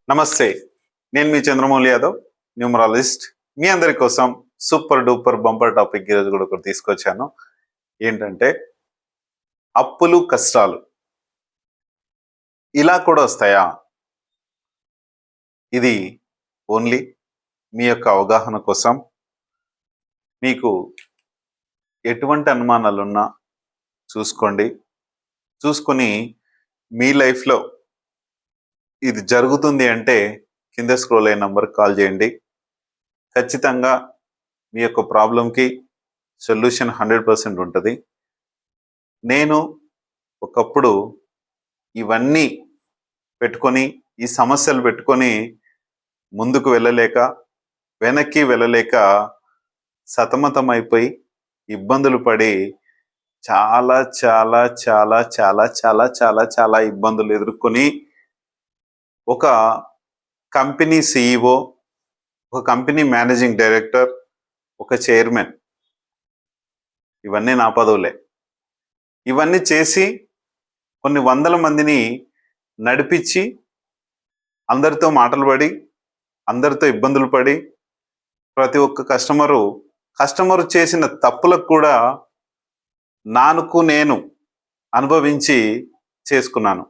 నమస్తే. నేను మీ చంద్రమౌళి యాదవ్, న్యూమరాలజిస్ట్. మీ అందరి కోసం సూపర్ డూపర్ బంపర్ టాపిక్ ఈరోజు కూడా ఒకటి తీసుకొచ్చాను. ఏంటంటే అప్పులు, కష్టాలు ఇలా కూడా వస్తాయా? ఇది ఓన్లీ మీ యొక్క అవగాహన కోసం. మీకు ఎటువంటి అనుమానాలున్నా చూసుకోండి. చూసుకొని మీ లైఫ్లో ఇది జరుగుతుంది అంటే కింద స్క్రోల్ అయిన నంబర్కి కాల్ చేయండి. ఖచ్చితంగా మీ యొక్క ప్రాబ్లంకి సొల్యూషన్ 100% ఉంటుంది. నేను ఒకప్పుడు ఇవన్నీ పెట్టుకొని, ఈ సమస్యలు పెట్టుకొని ముందుకు వెళ్ళలేక, వెనక్కి వెళ్ళలేక సతమతమైపోయి ఇబ్బందులు పడి చాలా చాలా చాలా చాలా చాలా చాలా చాలా ఇబ్బందులు ఎదుర్కొని ఒక కంపెనీ సిఇఓ, ఒక కంపెనీ మేనేజింగ్ డైరెక్టర్, ఒక చైర్మన్, ఇవన్నీ నా పదవులే. ఇవన్నీ చేసి కొన్ని వందల మందిని నడిపించి, అందరితో మాటలు పడి, అందరితో ఇబ్బందులు పడి, ప్రతి ఒక్క కస్టమరు చేసిన తప్పులకు కూడా నేను అనుభవించి చేసుకున్నాను.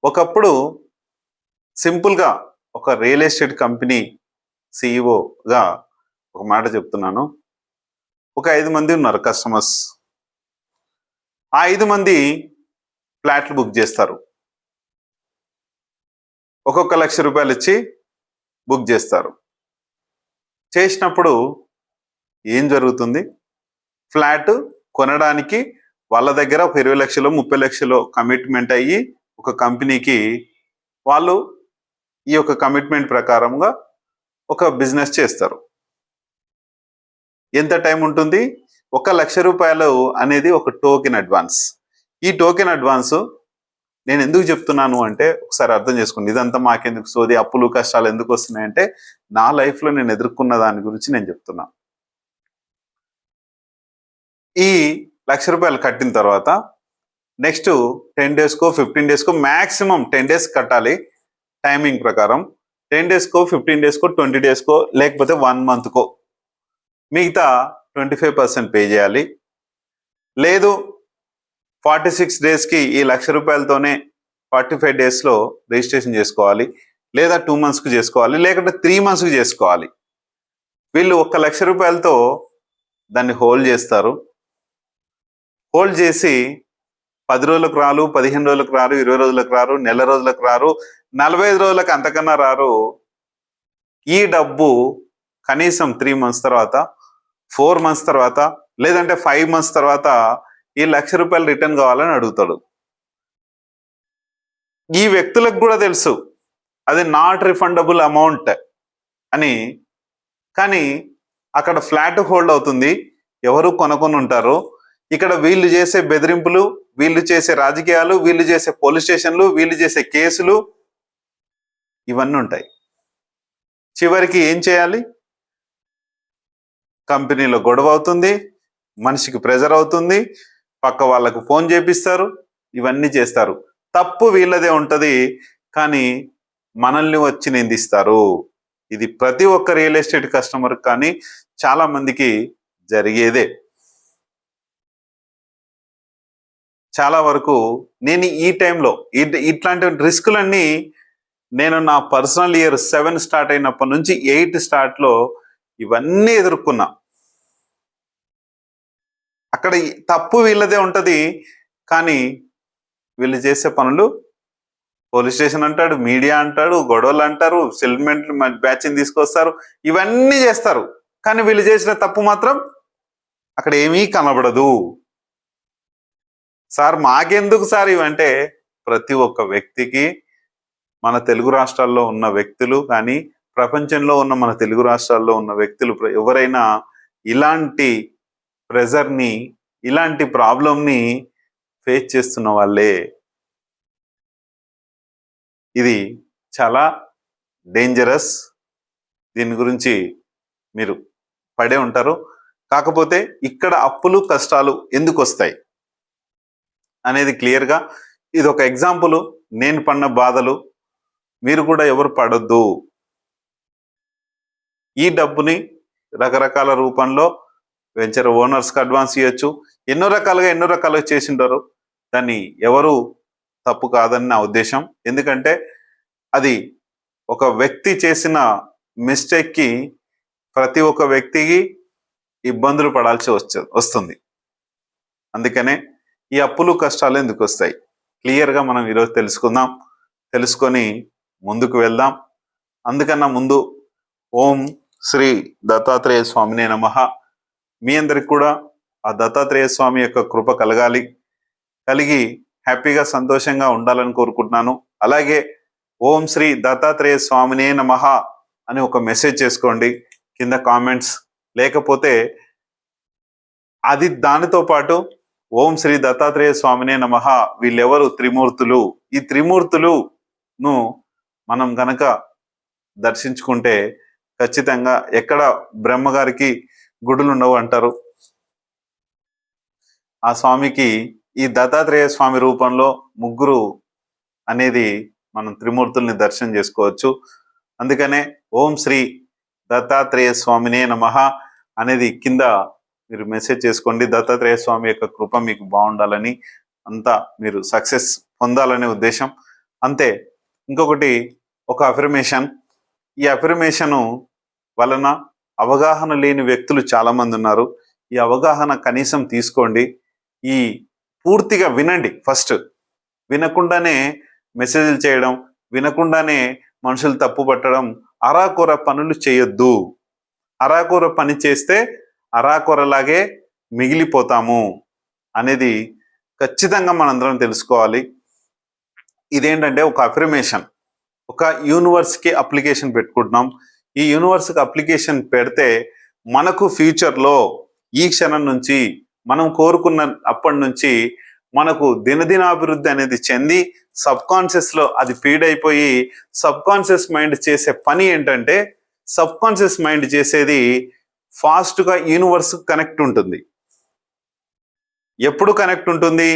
ఒకప్పుడు సింపుల్గా ఒక రియల్ ఎస్టేట్ కంపెనీ సిఇఓగా ఒక మాట చెప్తున్నాను. ఒక 5 మంది ఉన్నారు కస్టమర్స్. ఆ 5 మంది ఫ్లాట్లు బుక్ చేస్తారు. ఒక్కొక్క ₹1,00,000 ఇచ్చి బుక్ చేస్తారు. చేసినప్పుడు ఏం జరుగుతుంది? ఫ్లాట్ కొనడానికి వాళ్ళ దగ్గర ఒక 20 లక్షలు 30 లక్షలు కమిట్మెంట్ అయ్యి ఒక కంపెనీకి వాళ్ళు ఈ యొక్క కమిట్మెంట్ ప్రకారంగా ఒక బిజినెస్ చేస్తారు. ఎంత టైం ఉంటుంది? ₹1,00,000 అనేది ఒక టోకెన్ అడ్వాన్స్. ఈ టోకెన్ అడ్వాన్స్ నేను ఎందుకు చెప్తున్నాను అంటే ఒకసారి అర్థం చేసుకోండి. ఇదంతా మాకెందుకు సోది, అప్పులు కష్టాలు ఎందుకు వస్తున్నాయంటే నా లైఫ్లో నేను ఎదుర్కొన్న దాని గురించి నేను చెప్తున్నా. ఈ ₹1,00,000 కట్టిన తర్వాత నెక్స్ట్ 10 డేస్కో 15 డేస్కో మ్యాక్సిమం 10 డేస్ కట్టాలి టైమింగ్ ప్రకారం. 10 డేస్కో 15 డేస్కో 20 డేస్కో లేకపోతే 1 మంత్కో మిగతా 25% పే చేయాలి. లేదు 46 డేస్కి ఈ ₹1,00,000తోనే 45 డేస్లో రిజిస్ట్రేషన్ చేసుకోవాలి, లేదా 2 మంత్స్కి చేసుకోవాలి, లేకపోతే 3 మంత్స్కి చేసుకోవాలి. వీళ్ళు ₹1,00,000తో దాన్ని హోల్డ్ చేస్తారు. హోల్డ్ చేసి 10 రోజులకు రారు, 15 రోజులకు రారు, 20 రోజులకు రారు, నెల రోజులకు రారు, 45 రోజులకు అంతకన్నా రారు. ఈ డబ్బు కనీసం 3 మంత్స్ తర్వాత, 4 మంత్స్ తర్వాత, లేదంటే 5 మంత్స్ తర్వాత ఈ ₹1,00,000 రిటర్న్ కావాలని అడుగుతాడు. ఈ వ్యక్తులకు కూడా తెలుసు అది నాట్ రిఫండబుల్ అమౌంట్ అని. కానీ అక్కడ ఫ్లాట్ హోల్డ్ అవుతుంది, ఎవరు కొనుక్కొని ఉంటారు. ఇక్కడ వీళ్ళు చేసే బెదిరింపులు, వీళ్ళు చేసే రాజకీయాలు, వీళ్ళు చేసే పోలీస్ స్టేషన్లు, వీళ్ళు చేసే కేసులు ఇవన్నీ ఉంటాయి. చివరికి ఏం చేయాలి? కంపెనీలో గొడవ అవుతుంది, మనిషికి ప్రెజర్ అవుతుంది, పక్క వాళ్ళకు ఫోన్ చేపిస్తారు, ఇవన్నీ చేస్తారు. తప్పు వీళ్ళదే ఉంటుంది, కానీ మనల్ని వచ్చి నిందిస్తారు. ఇది ప్రతి ఒక్క రియల్ ఎస్టేట్ కస్టమర్ కానీ చాలా మందికి జరిగేదే. చాలా వరకు నేను ఈ టైంలో ఇట్లాంటి రిస్కులన్నీ నేను నా పర్సనల్ ఇయర్ 7 స్టార్ట్ అయినప్పటి నుంచి 8 స్టార్ట్లో ఇవన్నీ ఎదుర్కొన్నా. అక్కడ తప్పు వీళ్ళదే ఉంటుంది, కానీ వీళ్ళు చేసే పనులు పోలీస్ స్టేషన్ అంటాడు, మీడియా అంటాడు, గొడవలు అంటారు, సెటిల్మెంట్ బ్యాచ్ని తీసుకొస్తారు, ఇవన్నీ చేస్తారు. కానీ వీళ్ళు చేసిన తప్పు మాత్రం అక్కడ ఏమీ కనబడదు. సార్ మాకెందుకు సార్ ఇవంటే ప్రతి ఒక్క వ్యక్తికి, మన తెలుగు రాష్ట్రాల్లో ఉన్న వ్యక్తులు కానీ ప్రపంచంలో ఉన్న మన తెలుగు రాష్ట్రాల్లో ఉన్న వ్యక్తులు ఎవరైనా ఇలాంటి ప్రెజర్ని, ఇలాంటి ప్రాబ్లంని ఫేస్ చేస్తున్న వాళ్ళే. ఇది చాలా డేంజరస్. దీని గురించి మీరు పడే ఉంటారు. కాకపోతే ఇక్కడ అప్పులు కష్టాలు ఎందుకు వస్తాయి అనేది క్లియర్గా ఇది ఒక ఎగ్జాంపుల్. నేను పడిన బాధలు మీరు కూడా ఎవరు పడొద్దు. ఈ డబ్బుని రకరకాల రూపంలో వెంచర్ ఓనర్స్కి అడ్వాన్స్ ఇవ్వచ్చు. ఎన్నో రకాలుగా చేసింటారు. దాన్ని ఎవరు తప్పు కాదని నా ఉద్దేశం. ఎందుకంటే అది ఒక వ్యక్తి చేసిన మిస్టేక్కి ప్రతి ఒక్క వ్యక్తికి ఇబ్బందులు పడాల్సి వస్తుంది. అందుకనే ఈ అప్పులు కష్టాలు ఎందుకు వస్తాయి క్లియర్గా మనం ఈరోజు తెలుసుకొని ముందుకు వెళ్దాం. అందుకన్నా ముందు ఓం శ్రీ దత్తాత్రేయ స్వామినే నమః. మీ అందరికి కూడా ఆ దత్తాత్రేయ స్వామి యొక్క కృప కలిగి హ్యాపీగా సంతోషంగా ఉండాలని కోరుకుంటున్నాను. అలాగే ఓం శ్రీ దత్తాత్రేయ స్వామినే నమః అని ఒక మెసేజ్ చేసుకోండి కింద కామెంట్స్. లేకపోతే అది దానితో పాటు ఓం శ్రీ దత్తాత్రేయ స్వామినే నమః, వీళ్ళెవరు త్రిమూర్తులు, ఈ త్రిమూర్తులును మనం గనక దర్శించుకుంటే ఖచ్చితంగా ఎక్కడ బ్రహ్మగారికి గుడులు ఉండవు అంటారు. ఆ స్వామికి ఈ దత్తాత్రేయ స్వామి రూపంలో ముగ్గురు అనేది మనం త్రిమూర్తుల్ని దర్శనం చేసుకోవచ్చు. అందుకనే ఓం శ్రీ దత్తాత్రేయ స్వామినే నమః అనేది కింద మీరు మెసేజ్ చేసుకోండి. దత్తాత్రేయ స్వామి యొక్క కృప మీకు బాగుండాలని, అంతా మీరు సక్సెస్ పొందాలనే ఉద్దేశం అంతే. ఇంకొకటి ఒక అఫర్మేషన్. ఈ అఫర్మేషను వలన అవగాహన లేని వ్యక్తులు చాలా మంది ఉన్నారు. ఈ అవగాహన కనీసం తీసుకోండి. ఈ పూర్తిగా వినండి. ఫస్ట్ వినకుండానే మెసేజ్లు చేయడం, వినకుండానే మనుషులు తప్పు పట్టడం, అరాకొర పనులు చేయొద్దు. అరాకొర పని చేస్తే అరాకొరలాగే మిగిలిపోతాము అనేది ఖచ్చితంగా మనందరం తెలుసుకోవాలి. ఇదేంటంటే ఒక అఫర్మేషన్. ఒక యూనివర్స్కి అప్లికేషన్ పెట్టుకుంటున్నాం. ఈ యూనివర్స్కి అప్లికేషన్ పెడితే మనకు ఫ్యూచర్లో ఈ క్షణం నుంచి మనం కోరుకున్న అప్పటి నుంచి మనకు దినదినాభివృద్ధి అనేది చెంది సబ్ కాన్షియస్లో అది ఫీడ్ అయిపోయి సబ్ కాన్షియస్ మైండ్ చేసే పని ఏంటంటే, సబ్ కాన్షియస్ మైండ్ చేసేది ఫాస్ట్గా యూనివర్స్ కనెక్ట్ ఉంటుంది. ఎప్పుడు కనెక్ట్ ఉంటుంది?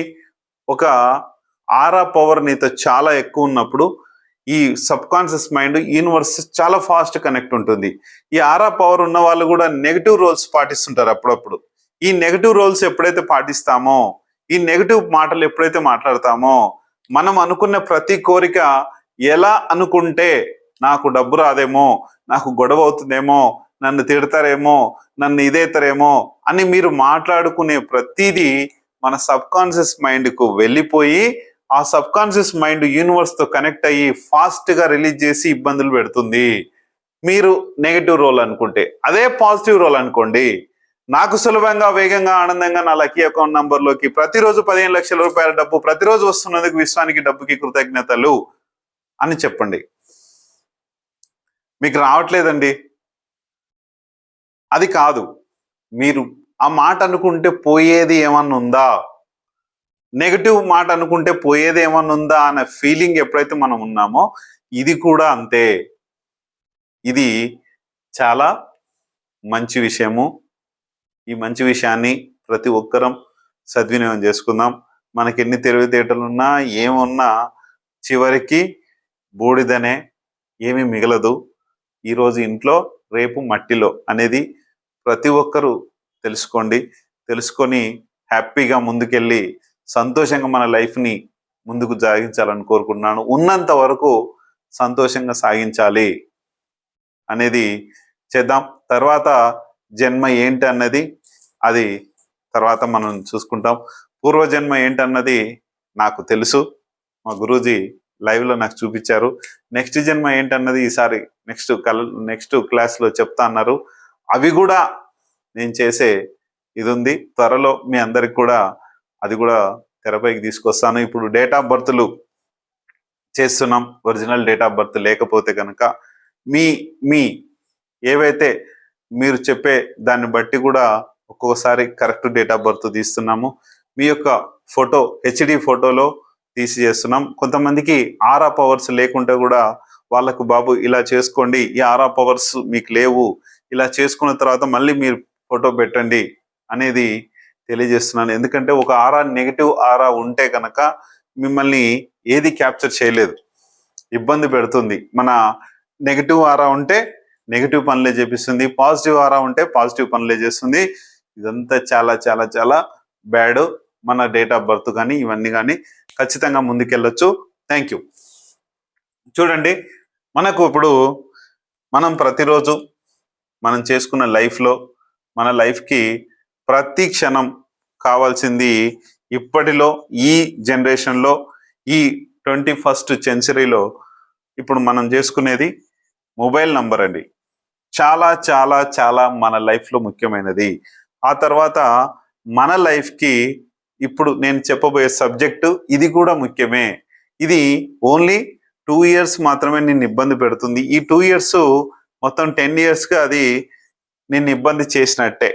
ఒక ఆరా పవర్ నీతో చాలా ఎక్కువ ఉన్నప్పుడు ఈ సబ్ కాన్షియస్ మైండ్ యూనివర్స్ చాలా ఫాస్ట్ కనెక్ట్ ఉంటుంది. ఈ ఆరా పవర్ ఉన్న వాళ్ళు కూడా నెగిటివ్ రోల్స్ పాటిస్తుంటారు అప్పుడప్పుడు. ఈ నెగిటివ్ రోల్స్ ఎప్పుడైతే పాటిస్తామో, ఈ నెగిటివ్ మాటలు ఎప్పుడైతే మాట్లాడతామో, మనం అనుకున్న ప్రతి కోరిక ఎలా అనుకుంటే నాకు డబ్బు రాదేమో, నాకు గొడవ అవుతుందేమో, నన్ను తిడతారేమో, నన్ను ఇదేతారేమో అని మీరు మాట్లాడుకునే ప్రతిదీ మన సబ్ కాన్షియస్ మైండ్కు వెళ్ళిపోయి ఆ సబ్ కాన్షియస్ మైండ్ యూనివర్స్తో కనెక్ట్ అయ్యి ఫాస్ట్గా రిలీజ్ చేసి ఇబ్బందులు పెడుతుంది. మీరు నెగిటివ్ రోల్ అనుకుంటే, అదే పాజిటివ్ రోల్ అనుకోండి. నాకు సులభంగా, వేగంగా, ఆనందంగా నా లక్కీ అకౌంట్ నంబర్లోకి ప్రతిరోజు 15 లక్షల రూపాయల డబ్బు ప్రతిరోజు వస్తున్నందుకు విశ్వానికి డబ్బుకి కృతజ్ఞతలు అని చెప్పండి. మీకు రావట్లేదండి, అది కాదు. మీరు ఆ మాట అనుకుంటే పోయేది ఏమన్నా ఉందా, నెగటివ్ మాట అనుకుంటే పోయేది ఏమన్నా ఉందా అనే ఫీలింగ్ ఎప్పుడైతే మనం ఉన్నామో, ఇది కూడా అంతే. ఇది చాలా మంచి విషయము. ఈ మంచి విషయాన్ని ప్రతి ఒక్కరం సద్వినియోగం చేసుకుందాం. మనకి ఎన్ని తెలివితేటలున్నా ఏమున్నా చివరికి బూడిదనే, ఏమీ మిగలదు. ఈరోజు ఇంట్లో రేపు మట్టిలో అనేది ప్రతి ఒక్కరూ తెలుసుకొని హ్యాపీగా ముందుకెళ్ళి సంతోషంగా మన లైఫ్ని ముందుకు సాగించాలని కోరుకుంటున్నాను. ఉన్నంత వరకు సంతోషంగా సాగించాలి అనేది చేద్దాం. తర్వాత జన్మ ఏంటి అన్నది అది తర్వాత మనం చూసుకుంటాం. పూర్వజన్మ ఏంటన్నది నాకు తెలుసు, మా గురూజీ లైవ్లో నాకు చూపించారు. నెక్స్ట్ జన్మ ఏంటన్నది ఈసారి నెక్స్ట్ క్లాస్లో చెప్తా అన్నారు. అవి కూడా నేను చేసే ఇది ఉంది. త్వరలో మీ అందరికి కూడా అది కూడా తెరపైకి తీసుకొస్తాను. ఇప్పుడు డేట్ ఆఫ్ బర్త్లు చేస్తున్నాం. ఒరిజినల్ డేట్ ఆఫ్ బర్త్ లేకపోతే కనుక మీ ఏవైతే మీరు చెప్పే దాన్ని బట్టి కూడా ఒక్కొక్కసారి కరెక్ట్ డేట్ ఆఫ్ బర్త్ తీస్తున్నాము. మీ యొక్క ఫోటో హెచ్డి ఫోటోలో తీసి చేస్తున్నాం. కొంతమందికి ఆరా పవర్స్ లేకుంటే కూడా వాళ్ళకు బాబు ఇలా చేసుకోండి, ఈ ఆరా పవర్స్ మీకు లేవు, ఇలా చేసుకున్న తర్వాత మళ్ళీ మీరు ఫోటో పెట్టండి అనేది తెలియజేస్తున్నాను. ఎందుకంటే ఒక ఆరా నెగిటివ్ ఆరా ఉంటే కనుక మిమ్మల్ని ఏది క్యాప్చర్ చేయలేదు. ఇబ్బంది పెడుతుంది. మన నెగిటివ్ ఆరా ఉంటే నెగిటివ్ పనులే చేపిస్తుంది, పాజిటివ్ ఆరా ఉంటే పాజిటివ్ పనులే చేస్తుంది. ఇదంతా చాలా చాలా చాలా బ్యాడ్. మన డేట్ ఆఫ్ బర్త్ కానీ ఇవన్నీ కానీ ఖచ్చితంగా ముందుకెళ్ళొచ్చు. Thank you. చూడండి, మనకు ఇప్పుడు మనం ప్రతిరోజు మనం చేసుకున్న లైఫ్లో మన లైఫ్కి ప్రతి క్షణం కావాల్సింది ఇప్పటిలో ఈ జనరేషన్లో ఈ 21st సెంచరీలో ఇప్పుడు మనం చేసుకునేది మొబైల్ నంబర్ అండి. చాలా చాలా చాలా మన లైఫ్లో ముఖ్యమైనది. ఆ తర్వాత మన లైఫ్కి ఇప్పుడు నేను చెప్పబోయే సబ్జెక్టు ఇది కూడా ముఖ్యమే. ఇది ఓన్లీ 2 years మాత్రమే నిన్ను ఇబ్బంది పెడుతుంది. ఈ 2 years మొత్తం 10 yearsగా అది నిన్ను ఇబ్బంది చేసినట్టే.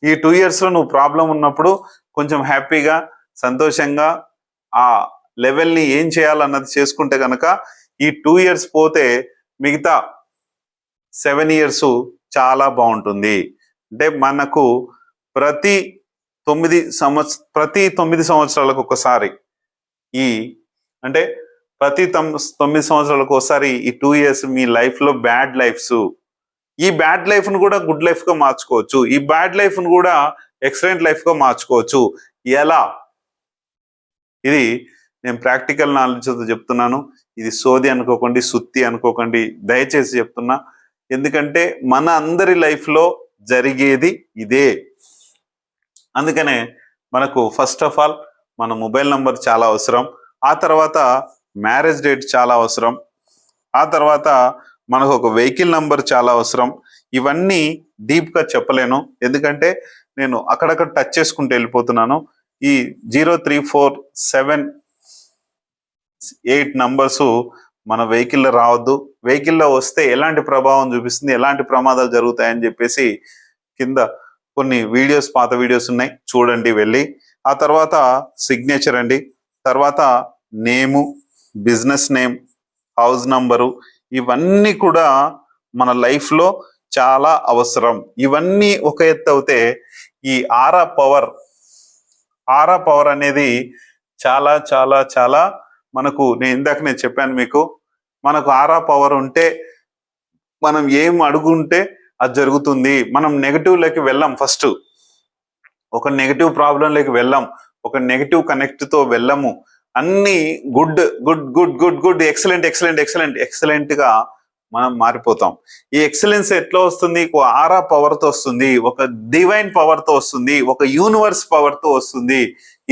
ఈ 2 yearsలో నువ్వు ప్రాబ్లం ఉన్నప్పుడు కొంచెం హ్యాపీగా సంతోషంగా ఆ లెవెల్ని ఏం చేయాలన్నది చేసుకుంటే కనుక ఈ 2 years పోతే మిగతా 7 years చాలా బాగుంటుంది. అంటే మనకు ప్రతి 9 సంవత్సరాలకు ఒకసారి అంటే ప్రతి 9 సంవత్సరాలకు ఒకసారి ఈ 2 years మీ లైఫ్లో బ్యాడ్ లైఫ్స్, ఈ బ్యాడ్ లైఫ్ను కూడా గుడ్ లైఫ్గా మార్చుకోవచ్చు. ఈ బ్యాడ్ లైఫ్ను కూడా ఎక్సలెంట్ లైఫ్గా మార్చుకోవచ్చు. ఎలా? ఇది నేను ప్రాక్టికల్ నాలెడ్జ్తో చెప్తున్నాను. ఇది సోది అనుకోకండి, సుత్తి అనుకోకండి, దయచేసి చెప్తున్నా. ఎందుకంటే మన అందరి లైఫ్లో జరిగేది ఇదే. అందుకనే మనకు ఫస్ట్ ఆఫ్ ఆల్ మన మొబైల్ నంబర్ చాలా అవసరం. ఆ తర్వాత మ్యారేజ్ డేట్ చాలా అవసరం. ఆ తర్వాత మనకు ఒక వెహికల్ నంబర్ చాలా అవసరం. ఇవన్నీ డీప్గా చెప్పలేను, ఎందుకంటే నేను అక్కడక్కడ టచ్ చేసుకుంటూ వెళ్ళిపోతున్నాను. ఈ 0347 నంబర్స్ మన వెహికల్లో రావద్దు. వెహికల్లో వస్తే ఎలాంటి ప్రభావం చూపిస్తుంది, ఎలాంటి ప్రమాదాలు జరుగుతాయని చెప్పేసి కింద కొన్ని వీడియోస్, పాత వీడియోస్ ఉన్నాయి, చూడండి వెళ్ళి. ఆ తర్వాత సిగ్నేచర్ అండి, తర్వాత నేము, బిజినెస్ నేమ్, హౌస్ నంబరు, ఇవన్నీ కూడా మన లైఫ్లో చాలా అవసరం. ఇవన్నీ ఒక ఎత్తు అవుతే ఈ ఆరా పవర్ అనేది చాలా చాలా చాలా మనకు, నేను చెప్పాను మీకు, మనకు ఆరా పవర్ ఉంటే మనం ఏం అడుగుంటే అది జరుగుతుంది. మనం నెగిటివ్లోకి వెళ్ళాం, ఫస్ట్ ఒక నెగిటివ్ ప్రాబ్లంలోకి వెళ్ళాం, ఒక నెగిటివ్ కనెక్ట్తో వెళ్ళము. అన్ని good good good good good excellent excellent excellent ఎక్సలెంట్గా మనం మారిపోతాం. ఈ ఎక్సలెన్స్ ఎట్లా వస్తుంది? ఒక ఆరా పవర్తో వస్తుంది, ఒక డివైన్ పవర్తో వస్తుంది, ఒక యూనివర్స్ పవర్తో వస్తుంది.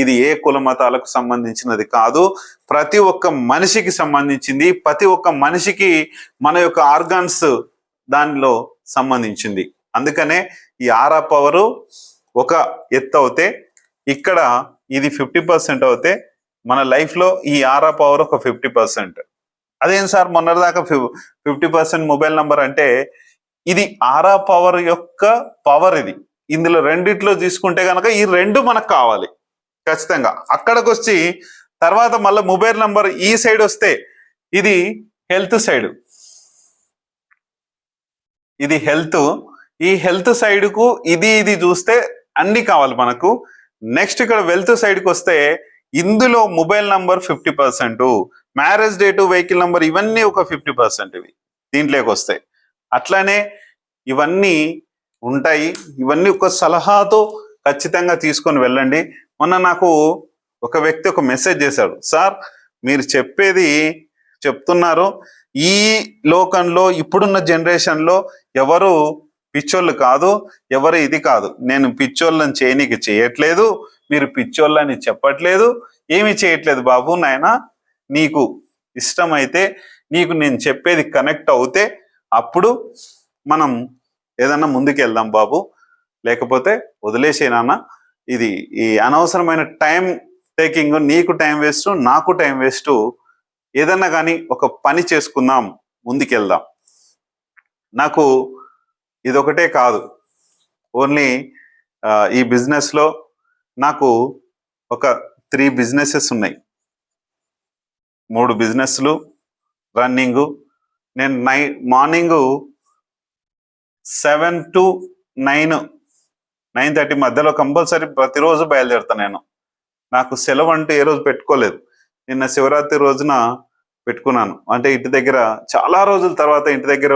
ఇది ఏ కుల మతాలకు సంబంధించినది కాదు, ప్రతి ఒక్క మనిషికి సంబంధించింది. ప్రతి ఒక్క మనిషికి మన యొక్క ఆర్గాన్స్ దానిలో సంబంధించింది. అందుకనే ఈ ఆరా పవరు ఒక ఎత్తు అవుతే, ఇక్కడ ఇది 50% అవుతే మన లైఫ్లో ఈ ఆరా పవర్ ఒక 50%. అదేం సార్ మొన్నటిదాకా 50% మొబైల్ నంబర్ అంటే? ఇది ఆరా పవర్ యొక్క పవర్. ఇది ఇందులో రెండిట్లో తీసుకుంటే కనుక ఈ రెండు మనకు కావాలి ఖచ్చితంగా. అక్కడికి వచ్చి తర్వాత మళ్ళీ మొబైల్ నంబర్ ఈ సైడ్ వస్తే ఇది హెల్త్ సైడ్, ఇది హెల్త్. ఈ హెల్త్ సైడ్కు ఇది చూస్తే అన్ని కావాలి మనకు. నెక్స్ట్ ఇక్కడ వెల్త్ సైడ్కి వస్తే ఇందులో mobile number 50%, marriage date, vehicle number, ఇవన్నీ ఒక 50% ఇవి దీంట్లోకి వస్తాయి. అట్లానే ఇవన్నీ ఉంటాయి. ఇవన్నీ ఒక సలహాతో ఖచ్చితంగా తీసుకొని వెళ్ళండి. మొన్న నాకు ఒక వ్యక్తి ఒక మెసేజ్ చేశాడు, సార్ మీరు చెప్తున్నారు, ఈ లోకంలో ఇప్పుడున్న జనరేషన్లో ఎవరు పిచ్చోళ్ళు కాదు, ఎవరు ఇది కాదు. నేను పిచ్చోళ్ళని చేయట్లేదు, మీరు పిచ్చోళ్ళని చెప్పట్లేదు, ఏమి చేయట్లేదు బాబు. నాయన నీకు ఇష్టమైతే, నీకు నేను చెప్పేది కనెక్ట్ అవుతే అప్పుడు మనం ఏదన్నా ముందుకు వెళ్దాం బాబు, లేకపోతే వదిలేసే నాన్న. ఇది ఈ అనవసరమైన టైం టేకింగ్, నీకు టైం వేస్ట్, నాకు టైం వేస్ట్. ఏదన్నా కానీ ఒక పని చేసుకుందాం, ముందుకెళ్దాం. నాకు ఇదొకటే కాదు, ఓన్లీ ఈ బిజినెస్లో నాకు ఒక 3 బిజినెసెస్ ఉన్నాయి, 3 బిజినెస్లు రన్నింగు. నేను మార్నింగు 7 to 9:30 మధ్యలో కంపల్సరీ ప్రతిరోజు బయలుదేరుతాను నేను. నాకు సెలవు అంటూ ఏ రోజు పెట్టుకోలేదు. నిన్న శివరాత్రి రోజున పెట్టుకున్నాను. అంటే ఇంటి దగ్గర చాలా రోజుల తర్వాత ఇంటి దగ్గర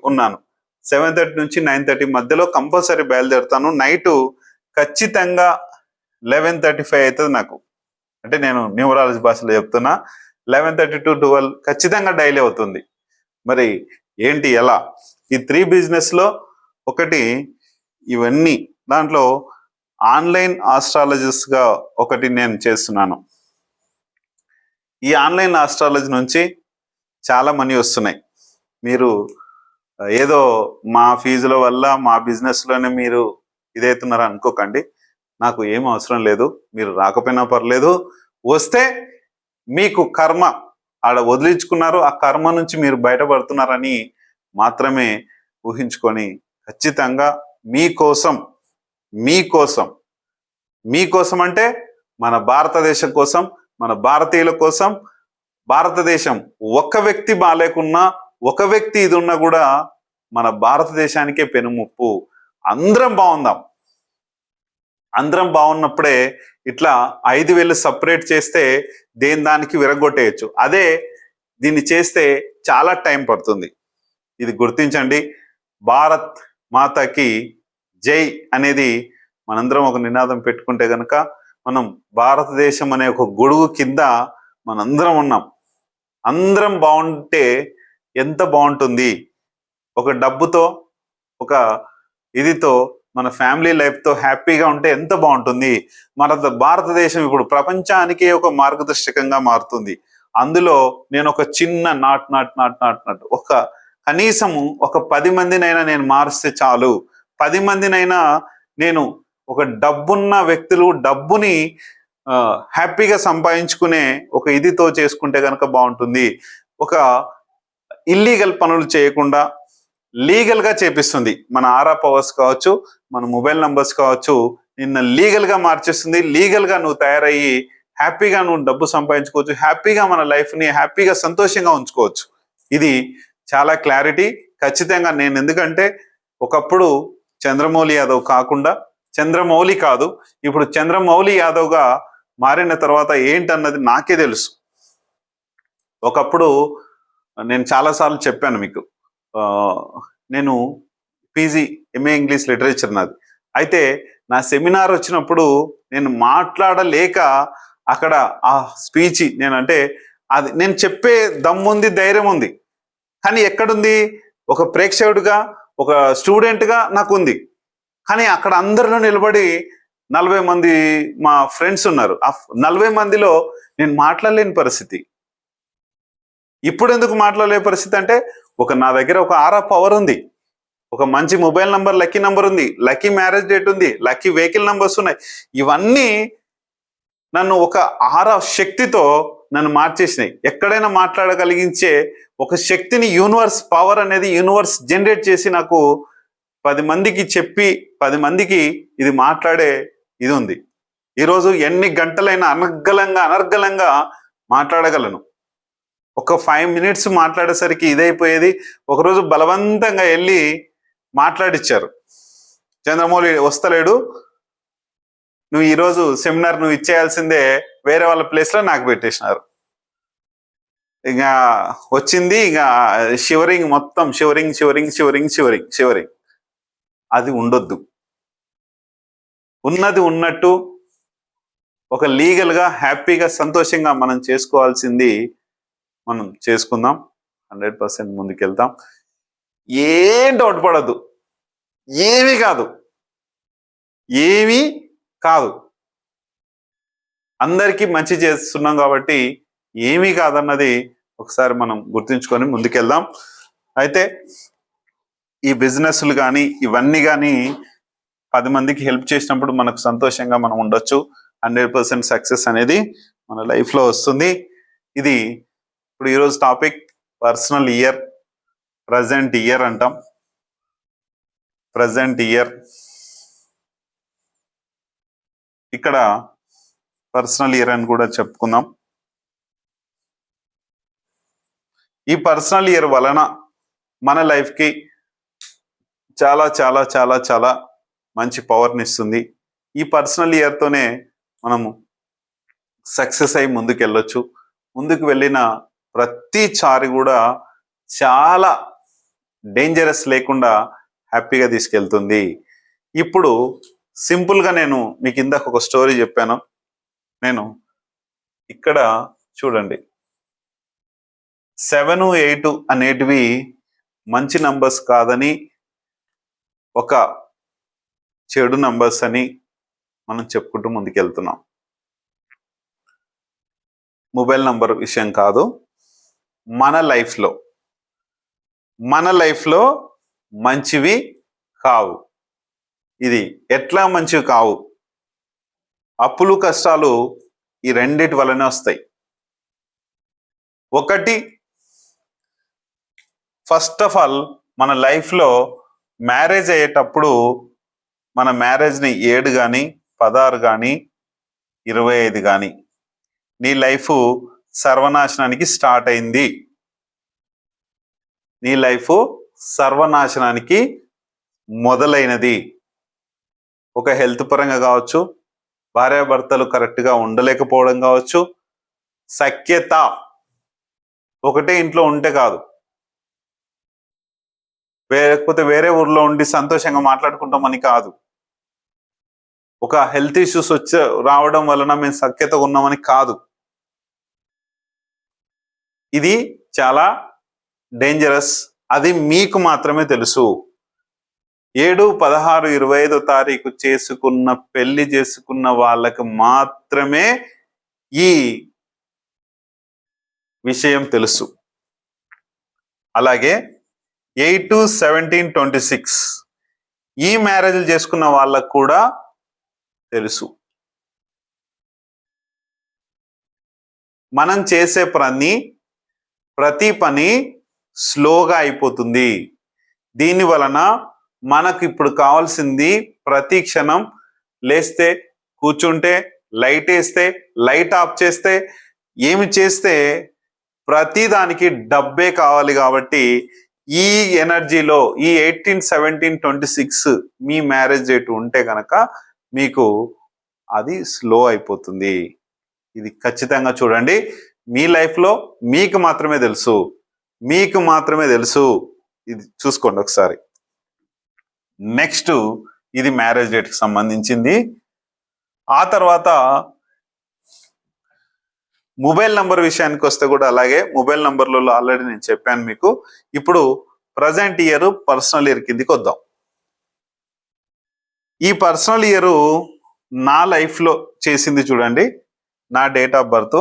ఉన్నాను. 7:30 నుంచి 9:30 మధ్యలో కంపల్సరీ బయలుదేరుతాను. నైటు ఖచ్చితంగా 11:35 అవుతుంది నాకు. అంటే నేను న్యూమరాలజీ భాషలో చెప్తున్నా. 11:30 to 12 ఖచ్చితంగా డైలీ అవుతుంది. మరి ఏంటి ఎలా? ఈ 3 బిజినెస్లో ఒకటి ఇవన్నీ, దాంట్లో ఆన్లైన్ ఆస్ట్రాలజిస్ట్గా ఒకటి నేను చేస్తున్నాను. ఈ ఆన్లైన్ ఆస్ట్రాలజీ నుంచి చాలా మనీ వస్తున్నాయి. మీరు ఏదో మా ఫీజుల వల్ల మా బిజినెస్లోనే మీరు ఇదవుతున్నారు అనుకోకండి. నాకు ఏం అవసరం లేదు, మీరు రాకపోయినా పర్లేదు. వస్తే మీకు కర్మ ఆడ వదిలించుకున్నారు, ఆ కర్మ నుంచి మీరు బయటపడుతున్నారని మాత్రమే ఊహించుకొని ఖచ్చితంగా మీకోసం మీకోసం మీకోసం అంటే మన భారతదేశం కోసం, మన భారతీయుల కోసం, భారతదేశం ఒక్క వ్యక్తి బాలేకున్నా, ఒక వ్యక్తి ఇది ఉన్నా కూడా మన భారతదేశానికే పెనుముప్పు. అందరం బాగుందాం. అందరం బాగున్నప్పుడే ఇట్లా 5,000 సపరేట్ చేస్తే దేని దానికి విరగొట్టేయచ్చు. అదే దీన్ని చేస్తే చాలా టైం పడుతుంది. ఇది గుర్తించండి. భారత్ మాతకి జై అనేది మనందరం ఒక నినాదం పెట్టుకుంటే గనక మనం భారతదేశం అనే ఒక గొడుగు కింద మనందరం ఉన్నాం. అందరం బాగుంటే ఎంత బాగుంటుంది. ఒక డబ్బుతో, ఒక ఇదితో, మన ఫ్యామిలీ లైఫ్తో హ్యాపీగా ఉంటే ఎంత బాగుంటుంది. మన భారతదేశం ఇప్పుడు ప్రపంచానికే ఒక మార్గదర్శకంగా మారుతుంది. అందులో నేను ఒక చిన్న నాట్ ఒక కనీసము ఒక 10 మందినైనా నేను మారిస్తే చాలు. 10 మందినైనా నేను ఒక డబ్బున్న వ్యక్తులు డబ్బుని హ్యాపీగా సంపాదించుకునే ఒక ఇదితో చేసుకుంటే కనుక బాగుంటుంది. ఒక ఇల్లీగల్ పనులు చేయకుండా లీగల్గా చేపిస్తుంది. మన ఆరా పవర్స్ కావచ్చు, మన మొబైల్ నంబర్స్ కావచ్చు, నిన్న లీగల్గా మార్చేస్తుంది. లీగల్గా నువ్వు తయారయ్యి హ్యాపీగా నువ్వు డబ్బు సంపాదించుకోవచ్చు. హ్యాపీగా మన లైఫ్ని హ్యాపీగా సంతోషంగా ఉంచుకోవచ్చు. ఇది చాలా క్లారిటీ ఖచ్చితంగా. నేను ఎందుకంటే ఒకప్పుడు చంద్రమౌళి యాదవ్ కాకుండా చంద్రమౌళి కాదు, ఇప్పుడు చంద్రమౌళి యాదవ్గా మారిన తర్వాత ఏంటన్నది నాకే తెలుసు. ఒకప్పుడు నేను చాలాసార్లు చెప్పాను మీకు, నేను పీజీ ఎంఏ ఇంగ్లీష్ లిటరేచర్ నాది. అయితే నా సెమినార్ వచ్చినప్పుడు నేను మాట్లాడలేక అక్కడ ఆ స్పీచ్ అది నేను చెప్పే దమ్ముంది, ధైర్యం ఉంది. కానీ ఎక్కడుంది? ఒక ప్రేక్షకుడిగా, ఒక స్టూడెంట్గా నాకు ఉంది. కానీ అక్కడ అందరిలో నిలబడి 40 మంది మా ఫ్రెండ్స్ ఉన్నారు. ఆ 40 మందిలో నేను మాట్లాడలేని పరిస్థితి. ఇప్పుడు ఎందుకు మాట్లాడలేని పరిస్థితి అంటే, నా దగ్గర ఒక ఆరా పవర్ ఉంది, ఒక మంచి మొబైల్ నంబర్, లక్కీ నంబర్ ఉంది, లక్కీ మ్యారేజ్ డేట్ ఉంది, లక్కీ వెహికల్ నంబర్స్ ఉన్నాయి. ఇవన్నీ నన్ను ఒక ఆరా శక్తితో నన్ను మార్చేసినాయి. ఎక్కడైనా మాట్లాడగలిగించే ఒక శక్తిని యూనివర్స్ పవర్ అనేది యూనివర్స్ జనరేట్ చేసి నాకు 10 మందికి చెప్పి 10 మందికి ఇది మాట్లాడే ఇది ఉంది. ఈరోజు ఎన్ని గంటలైనా అనర్గళంగా మాట్లాడగలను. ఒక 5 minutes మాట్లాడేసరికి ఇదైపోయేది. ఒకరోజు బలవంతంగా వెళ్ళి మాట్లాడిచ్చారు. చంద్రమౌళి వస్తలేడు, నువ్వు ఈరోజు సెమినార్ నువ్వు ఇచ్చేయాల్సిందే, వేరే వాళ్ళ ప్లేస్లో నాకు పెట్టేసినారు. ఇక వచ్చింది, ఇక షివరింగ్, మొత్తం షివరింగ్. అది ఉండొద్దు. ఉన్నది ఉన్నట్టు ఒక లీగల్గా హ్యాపీగా సంతోషంగా మనం చేసుకోవాల్సింది మనం చేసుకుందాం. 100% ముందుకెళ్తాం. ఏం డౌట్ పడద్దు. ఏమీ కాదు. అందరికీ మంచి చేస్తున్నాం కాబట్టి ఏమీ కాదన్నది ఒకసారి మనం గుర్తుంచుకొని ముందుకెళ్దాం. అయితే ఈ బిజినెస్లు కానీ ఇవన్నీ కానీ 10 మందికి హెల్ప్ చేసినప్పుడు మనకు సంతోషంగా మనం ఉండొచ్చు. 100% సక్సెస్ అనేది మన లైఫ్లో వస్తుంది. ఇది ఇప్పుడు ఈరోజు topic personal year, present year అంటాం. ప్రజెంట్ ఇయర్, ఇక్కడ పర్సనల్ ఇయర్ అని కూడా చెప్పుకుందాం. ఈ పర్సనల్ ఇయర్ వలన మన లైఫ్కి చాలా చాలా చాలా చాలా మంచి పవర్ని ఇస్తుంది. ఈ పర్సనల్ ఇయర్తోనే మనము సక్సెస్ అయి ముందుకు వెళ్ళొచ్చు. ముందుకు వెళ్ళిన ప్రతిసారి కూడా చాలా డేంజరస్ లేకుండా హ్యాపీగా తీసుకెళ్తుంది. ఇప్పుడు సింపుల్గా నేను మీకు ఇందాక ఒక స్టోరీ చెప్పాను. నేను ఇక్కడ చూడండి 7, 8 అనేటివి మంచి నంబర్స్ కాదని, ఒక చెడు నంబర్స్ అని మనం చెప్పుకుంటూ ముందుకెళ్తున్నాం. మొబైల్ నంబర్ విషయం కాదు, మన లైఫ్లో మంచివి కావు. ఇది ఎట్లా మంచివి కావు? అప్పులు కష్టాలు ఈ రెండిటి వల్లనే వస్తాయి. ఒకటి, ఫస్ట్ ఆఫ్ ఆల్ మన లైఫ్లో మ్యారేజ్ అయ్యేటప్పుడు మన మ్యారేజ్ని 7 కానీ 16 కానీ 25 కానీ నీ లైఫ్ సర్వనాశనానికి స్టార్ట్ అయింది. నీ లైఫ్ సర్వనాశనానికి మొదలైనది. ఒక హెల్త్ పరంగా కావచ్చు, భార్యాభర్తలు కరెక్ట్గా ఉండలేకపోవడం కావచ్చు, సఖ్యత ఒకటే ఇంట్లో ఉంటే కాదు, లేకపోతే వేరే ఊర్లో ఉండి సంతోషంగా మాట్లాడుకుంటామని కాదు, ఒక హెల్త్ ఇష్యూస్ రావడం వలన మేము సఖ్యతగా ఉన్నామని కాదు. ఇది చాలా డేంజరస్. అది మీకు మాత్రమే తెలుసు. 7, 16, 25 తారీఖు పెళ్లి చేసుకున్న వాళ్ళకి మాత్రమే ఈ విషయం తెలుసు. అలాగే 8, 17, 26 ఈ మ్యారేజ్లు చేసుకున్న వాళ్ళకు కూడా తెలుసు. మనం చేసే ప్రతి పని స్లోగా అయిపోతుంది. దీని వలన మనకు ఇప్పుడు కావాల్సింది ప్రతి క్షణం లేస్తే, కూర్చుంటే, లైట్ వేస్తే, లైట్ ఆఫ్ చేస్తే, ఏమి చేస్తే ప్రతి దానికి డబ్బే కావాలి. కాబట్టి ఈ ఎనర్జీలో ఈ 18, 17, 26 మీ మ్యారేజ్ డేట్ ఉంటే కనుక మీకు అది స్లో అయిపోతుంది. ఇది ఖచ్చితంగా చూడండి. మీ లైఫ్లో మీకు మాత్రమే తెలుసు. ఇది చూసుకోండి ఒకసారి. నెక్స్ట్, ఇది మ్యారేజ్ డేట్కి సంబంధించింది. ఆ తర్వాత మొబైల్ నంబర్ విషయానికి వస్తే కూడా అలాగే. మొబైల్ నంబర్లలో ఆల్రెడీ నేను చెప్పాను మీకు. ఇప్పుడు ప్రజెంట్ ఇయర్ పర్సనల్ ఇయర్ కిందికి వద్దాం. ఈ పర్సనల్ ఇయర్ నా లైఫ్లో చేసింది చూడండి. నా డేట్ ఆఫ్ బర్త్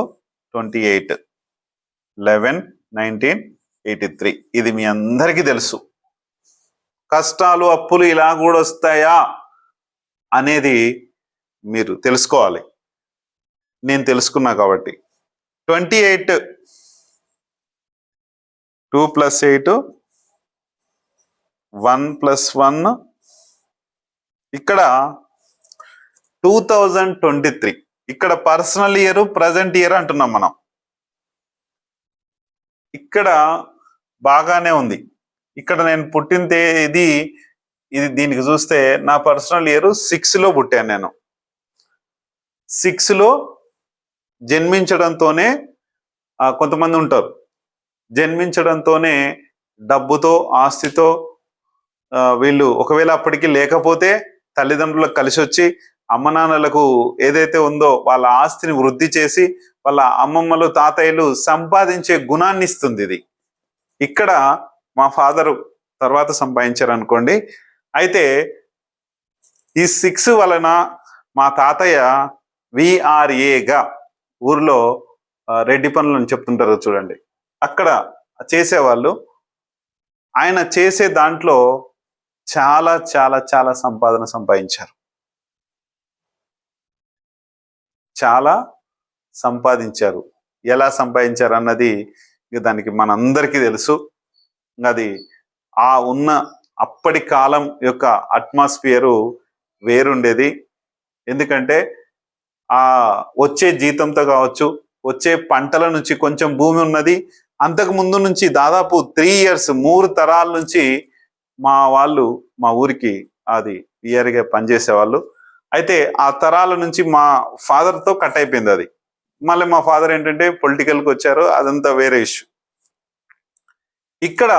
28/11/1983. ఇది మీ అందరికీ తెలుసు. కష్టాలు అప్పులు ఇలా కూడా వస్తాయా అనేది మీరు తెలుసుకోవాలి. నేను తెలుసుకున్నా కాబట్టి. 28 2 + 8 1 + 1 ఇక్కడ 2023. ఇక్కడ పర్సనల్ ఇయర్, ప్రజెంట్ ఇయర్ అంటున్నాం మనం. ఇక్కడ బాగానే ఉంది. ఇక్కడ నేను పుట్టిందే ఇది దీనికి చూస్తే నా పర్సనల్ ఇయర్ 6లో పుట్టాను నేను. 6లో జన్మించడంతోనే కొంతమంది ఉంటారు, జన్మించడంతోనే డబ్బుతో, ఆస్తితో వీళ్ళు ఒకవేళ అప్పటికి లేకపోతే తల్లిదండ్రులకు కలిసి వచ్చి అమ్మ నాన్నలకు ఏదైతే ఉందో వాళ్ళ ఆస్తిని వృద్ధి చేసి వాళ్ళ అమ్మమ్మలు, తాతయ్యలు సంపాదించే గుణాన్ని ఇస్తుంది ఇది. ఇక్కడ మా ఫాదరు తర్వాత సంపాదించారు అనుకోండి. అయితే ఈ 6 వలన మా తాతయ్య VRAగా ఊర్లో రెడ్డి పనులు అని చెప్తుంటారు చూడండి, అక్కడ చేసేవాళ్ళు. ఆయన చేసే దాంట్లో చాలా చాలా చాలా సంపాదన సంపాదించారు. చాలా సంపాదించారు. ఎలా సంపాదించారు అన్నది దానికి మనందరికీ తెలుసు. అది ఆ ఉన్న అప్పటి కాలం యొక్క అట్మాస్ఫియరు వేరుండేది. ఎందుకంటే ఆ వచ్చే జీతంతో కావచ్చు, వచ్చే పంటల నుంచి కొంచెం భూమి ఉన్నది. అంతకు ముందు నుంచి దాదాపు 3 years 3 తరాల నుంచి మా వాళ్ళు మా ఊరికి అది విఆర్గా పనిచేసేవాళ్ళు. అయితే ఆ తరాల నుంచి మా ఫాదర్తో కట్ అయిపోయింది అది. మళ్ళీ మా ఫాదర్ ఏంటంటే పొలిటికల్కి వచ్చారు, అదంతా వేరే ఇష్యూ. ఇక్కడ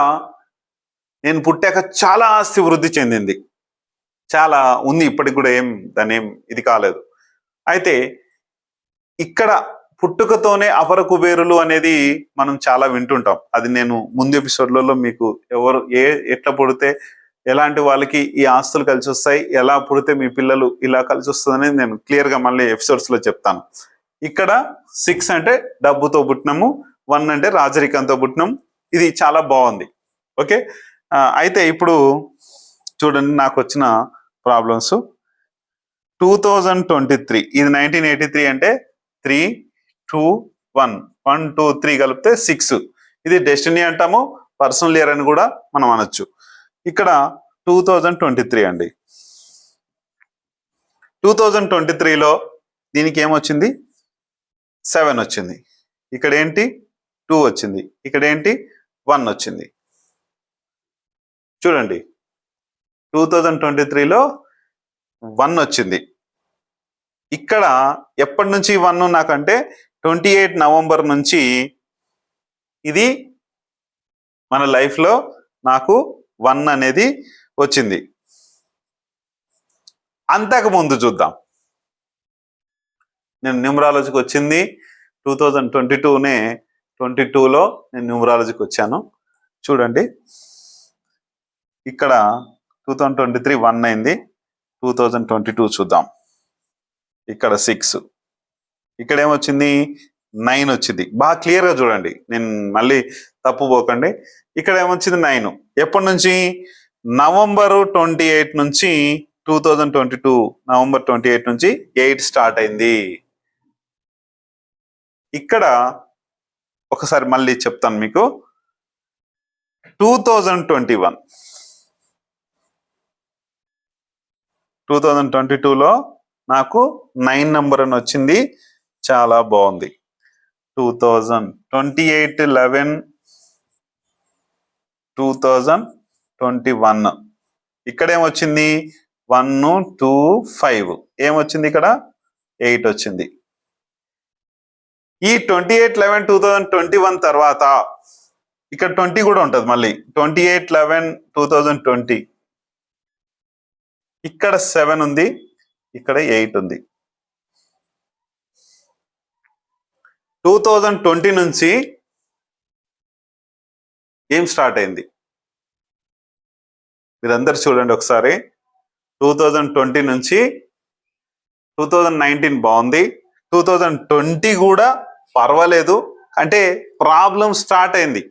నేను పుట్టాక చాలా ఆస్తి వృద్ధి చెందింది, చాలా ఉంది, ఇప్పటికి కూడా దాని ఏం ఇది కాలేదు. అయితే ఇక్కడ పుట్టుకతోనే అపర కుబేరులు అనేది మనం చాలా వింటుంటాం. అది నేను ముందు ఎపిసోడ్లలో మీకు ఎవరు ఎట్లా పుడితే ఎలాంటి వాళ్ళకి ఈ ఆస్తులు కలిసి వస్తాయి, ఎలా పుడితే మీ పిల్లలు ఇలా కలిసి వస్తుంది అనేది నేను క్లియర్గా మళ్ళీ ఎపిసోడ్స్ లో చెప్తాను. ఇక్కడ 6 అంటే డబ్బుతో పుట్టినము, 1 అంటే రాజరికంతో పుట్టినం. ఇది చాలా బాగుంది. ఓకే, అయితే ఇప్పుడు చూడండి నాకు వచ్చిన ప్రాబ్లమ్స్. 2023 ఇది 1983 అంటే 3, 2, 1 1, 2, 3 కలిపితే 6. ఇది డెస్టినీ అంటాము, పర్సనల్ ఇయర్ అని కూడా మనం అనొచ్చు. ఇక్కడ 2023 అండి. 2023లో దీనికి ఏమొచ్చింది? 7 వచ్చింది. ఇక్కడ ఏంటి? 2 వచ్చింది. ఇక్కడ ఏంటి? 1 వచ్చింది. చూడండి 2023లో 1 వచ్చింది. ఇక్కడ ఎప్పటి నుంచి 1 నాకంటే 28 నవంబర్ నుంచి ఇది మన లైఫ్లో నాకు 1 అనేది వచ్చింది. అంతకు ముందు చూద్దాం. నేను న్యూమరాలజీకి వచ్చింది 2022నే, 22లో నేను న్యూమరాలజీకి వచ్చాను. చూడండి ఇక్కడ 2023 1 అయింది, 2022 చూద్దాం. ఇక్కడ 6, ఇక్కడ ఏమొచ్చింది? 9 వచ్చింది. బాగా క్లియర్గా చూడండి, నేను మళ్ళీ తప్పు పోకండి. ఇక్కడ ఏమొచ్చింది? 9. ఎప్పటి నుంచి? నవంబర్ 28 నుంచి 2022 నవంబర్ 28 నుంచి 8 స్టార్ట్ అయింది. ఇక్కడ ఒకసారి మళ్ళీ చెప్తాను మీకు. 2022లో నాకు 9 నంబర్ అని వచ్చింది, చాలా బాగుంది. 2028-11 2021 ఇక్కడ ఏమొచ్చింది? 1, 2, 5 ఏమొచ్చింది? ఇక్కడ 8 వచ్చింది. ఈ 28-11-2021 తర్వాత ఇక్కడ 20 కూడా ఉంటుంది మళ్ళీ. 28-11-2020 ఇక్కడ 7 ఉంది, ఇక్కడ 8 ఉంది. 2020 నుంచి ఏం స్టార్ట్ అయింది మీరందరు చూడండి ఒకసారి. 2020 నుంచి 2019 బాగుంది, 2020 కూడా పర్వాలేదు, అంటే ప్రాబ్లం స్టార్ట్ అయింది.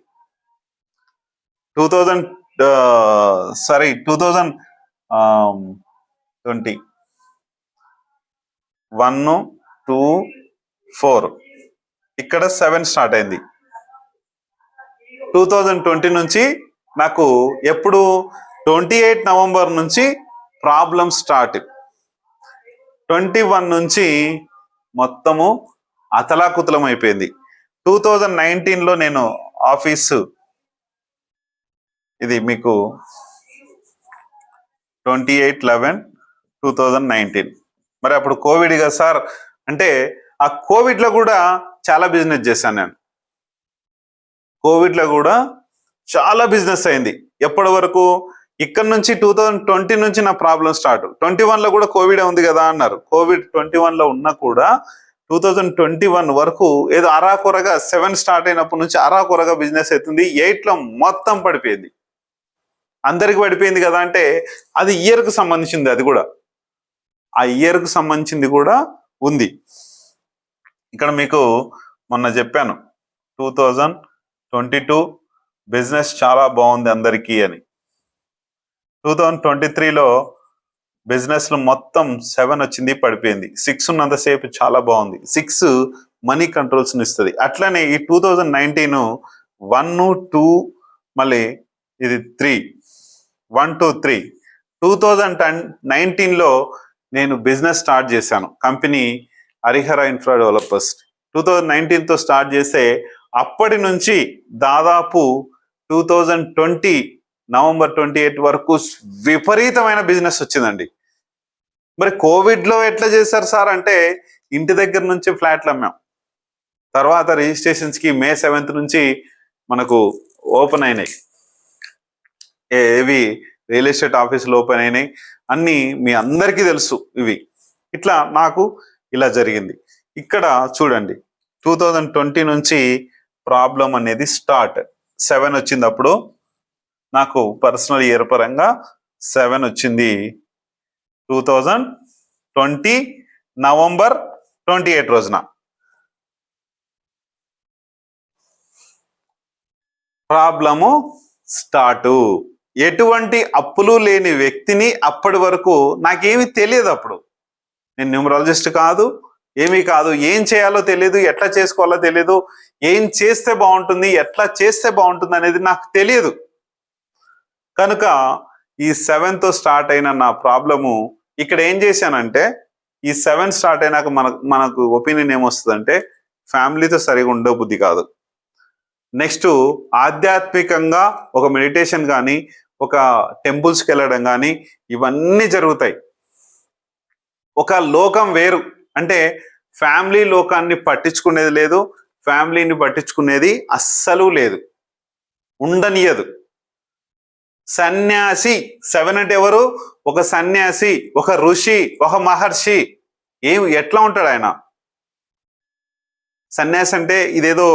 2020 1, 2, 4 ఇక్కడ 7 స్టార్ట్ అయింది. 2020 నుంచి నాకు ఎప్పుడు? 28 నవంబర్ నుంచి ప్రాబ్లం స్టార్ట్. 21 నుంచి మొత్తము అతలాకుతలం అయిపోయింది. 2019లో నేను ఆఫీసు, ఇది మీకు 28-11-2019. మరి అప్పుడు కోవిడ్ కదా సార్ అంటే, ఆ కోవిడ్లో కూడా చాలా బిజినెస్ చేశాను నేను. కోవిడ్లో కూడా చాలా బిజినెస్ అయింది. ఎప్పటి వరకు? ఇక్కడ నుంచి 2020 నుంచి నా ప్రాబ్లం స్టార్ట్. 21లో కూడా కోవిడ్ ఉంది కదా అన్నారు. కోవిడ్ 21లో ఉన్నా కూడా 2021 వరకు ఏదో అరాకొరగా 7 స్టార్ట్ అయినప్పటి నుంచి అరాకొరగా బిజినెస్ అవుతుంది. 8లో మొత్తం పడిపోయింది. అందరికి పడిపోయింది కదా అంటే అది ఇయర్కు సంబంధించింది. అది కూడా ఆ ఇయర్కు సంబంధించింది కూడా ఉంది. ఇక్కడ మీకు మొన్న చెప్పాను 2022 బిజినెస్ చాలా బాగుంది అందరికీ అని. 2023లో బిజినెస్లో మొత్తం 7 వచ్చింది, పడిపోయింది. 6 ఉన్నంతసేపు చాలా బాగుంది. 6 మనీ కంట్రోల్స్ని ఇస్తుంది. అట్లనే ఈ 2019 1, 2 మళ్ళీ ఇది 3 1, 2, 3 2019లో నేను బిజినెస్ స్టార్ట్ చేశాను. కంపెనీ హరిహర ఇన్ఫ్రా డెవలపర్స్ 2019తో స్టార్ట్ చేస్తే అప్పటి నుంచి దాదాపు 2020 నవంబర్ 28 వరకు విపరీతమైన బిజినెస్ వచ్చిందండి. మరి కోవిడ్లో ఎట్లా చేశారు సార్ అంటే, ఇంటి దగ్గర నుంచి ఫ్లాట్లు అమ్మాం. తర్వాత రిజిస్ట్రేషన్స్కి May 7th నుంచి మనకు ఓపెన్ అయినాయి. ఏవి రియల్ ఎస్టేట్ ఆఫీసులు ఓపెన్ అయినాయి. అన్నీ మీ అందరికీ తెలుసు. ఇవి ఇట్లా నాకు ఇలా జరిగింది. ఇక్కడ చూడండి 2020 నుంచి ప్రాబ్లం అనేది స్టార్ట్. 7 వచ్చింది. అప్పుడు నాకు పర్సనల్ ఇయర్ పరంగా 7 వచ్చింది. 2020 November 28 రోజున ప్రాబ్లము స్టార్టు. ఎటువంటి అప్పులు లేని వ్యక్తిని, అప్పటి వరకు నాకేమీ తెలియదు. అప్పుడు నేను న్యూమరాలజిస్ట్ కాదు, ఏమీ కాదు. ఏం చేయాలో తెలియదు, ఎట్లా చేసుకోవాలో తెలియదు, ఏం చేస్తే బాగుంటుంది, ఎట్లా చేస్తే బాగుంటుంది అనేది నాకు తెలియదు. కనుక ఈ 7తో స్టార్ట్ అయిన నా ప్రాబ్లము ఇక్కడ ఏం చేశానంటే, ఈ 7 స్టార్ట్ అయినాక మనకు ఒపీనియన్ ఏమొస్తుందంటే, ఫ్యామిలీతో సరిగా ఉండే బుద్ధి కాదు. నెక్స్ట్ ఆధ్యాత్మికంగా ఒక మెడిటేషన్ కానీ, ఒక టెంపుల్స్కి వెళ్ళడం కానీ, ఇవన్నీ జరుగుతాయి. ఒక లోకం వేరు. అంటే ఫ్యామిలీ లోకాన్ని పట్టించుకునేది లేదు, ఫ్యామిలీని పట్టించుకునేది అస్సలు లేదు, ఉండనియదు. సన్యాసి 7 అంటే ఎవరు? ఒక సన్యాసి, ఒక ఋషి, ఒక మహర్షి. ఎట్లా ఉంటాడు ఆయన? సన్యాసి అంటే ఇదేదో